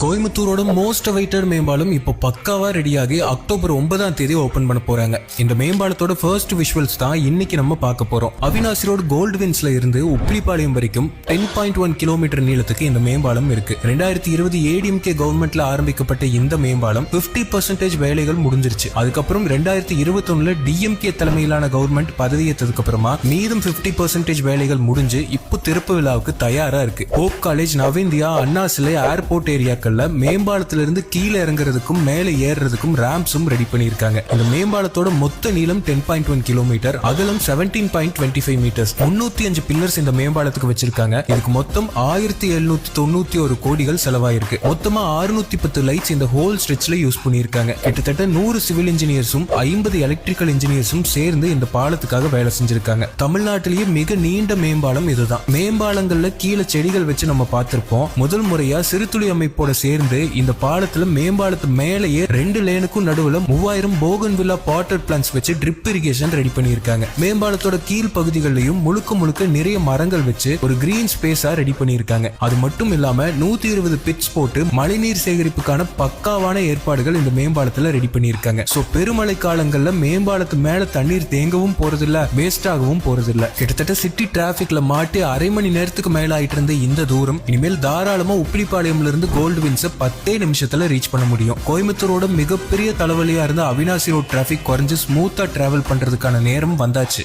கோயம்புத்தூரோட most awaited மேம்பாலம் இப்போ பக்காவா ரெடியாகி அக்டோபர் 9ஆம் தேதி ஓபன் பண்ண போறாங்க. இந்த மேம்பாலத்தோட ஃபர்ஸ்ட் விஷுவல்ஸ் தான் இன்னைக்கு நம்ம பார்க்க போறோம். அவினாசி ரோடு கோல்ட்வின்ஸ்ல இருந்து உப்பிலிப்பாளையம் வரைக்கும் 10.1 கிலோமீட்டர் நீளத்துக்கு இந்த மேம்பாலம் இருக்கு. 2020 ஏடிஎம்கே கவர்மெண்ட்ல ஆரம்பிக்கப்பட்ட இந்த மேம்பாலம் 50% வேலைகள் முடிஞ்சிருச்சு. அதுக்கப்புறம் 2021 டிஎம்கே தலைமையிலான கவர்மெண்ட் பதவியேற்றதுக்கு அப்புறமா மீதும் 50% வேலைகள் முடிஞ்சு இப்போ திறப்பு விழாவுக்கு தயாரா இருக்கு. ஹோப் காலேஜ், நவேந்தியா, அண்ணா சிலை, ஏர்போர்ட் ஏரியாக்கள் மேம்பாலத்திலிருந்து கீழே இறங்குறதுக்கும் மேலே ஏறுறதுக்கும் ரேம்ப்ஸும் ரெடி பண்ணிருக்காங்க. இந்த மேம்பாலத்தோட மொத்த நீளம் 10.1 கிலோமீட்டர், அகலம் 17.25 மீட்டர்ஸ். 305 பில்லர்ஸ் இந்த மேம்பாலத்துக்கு வச்சிருக்காங்க. இதுக்கு மொத்தம் 1791 கோடிகள் செலவாயிருக்கு. மொத்தமா 610 லைட்ஸ் இந்த ஹோல் ஸ்ட்ரெச்ல யூஸ் பண்ணிருக்காங்க. கிட்டத்தட்ட 100 சிவில் இன்ஜினியர்ஸும் 50 எலக்ட்ரிக்கல் இன்ஜினியர்ஸும் சேர்ந்து இந்த பாலத்துக்காக வேலை செஞ்சிருக்காங்க. தமிழ்நாட்டிலேயே மிக நீண்ட மேம்பாலம் இதுதான். மேம்பாலங்கள்ல கீழே செடிகள் வச்சு நம்ம பார்த்திருப்போம். முதல் முறையா சிறுதுளி அமைப்போட சேர்ந்து இந்த பாலத்துல மேம்பாலத்து மேலேயே 2 லேனுக்கும் நடுவுல 3000 போகன்வில்லா பாட்டட் பிளான்ட்ஸ் வச்சு ட்ரிப் இரிகேஷன் ரெடி பண்ணிருக்காங்க. மேம்பாலத்தோட கீழ் பகுதிகளிலும் முழுக்க நிறைய மரங்கள் வச்சு ஒரு கிரீன் ஸ்பேஸா ரெடி பண்ணிருக்காங்க. அது மட்டும் இல்லாம 120 பிட்ஸ் போட்டு மழைநீர் சேகரிப்புக்கான பக்காவான ஏற்பாடுகள் இந்த மேம்பாலத்துல ரெடி பண்ணிருக்காங்க. சோ பெருமழை காலங்கள்ல மேம்பாலத்து மேல தண்ணீர் தேங்கவும் போறதில்ல, வேஸ்ட் ஆகவும் போறதில்ல. கிட்டத்தட்ட சிட்டி டிராபிக்ல மாட்டி அரை மணி நேரத்துக்கு மேல ஆயிட்டு இருந்த இந்த தூரம் இனிமேல் தாராளமா உப்பிலிப்பாளையம்ல இருந்து கோல்ட்வின்ஸ் 10 நிமிஷத்துல ரீச் பண்ண முடியும். கோயம்புத்தூரோட மிகப்பெரிய தலைவலியா இருந்த அவினாசி ரோட் டிராபிக் குறைஞ்சு ஸ்மூத்தா டிராவல் பண்றதுக்கான நேரம் வந்தாச்சு.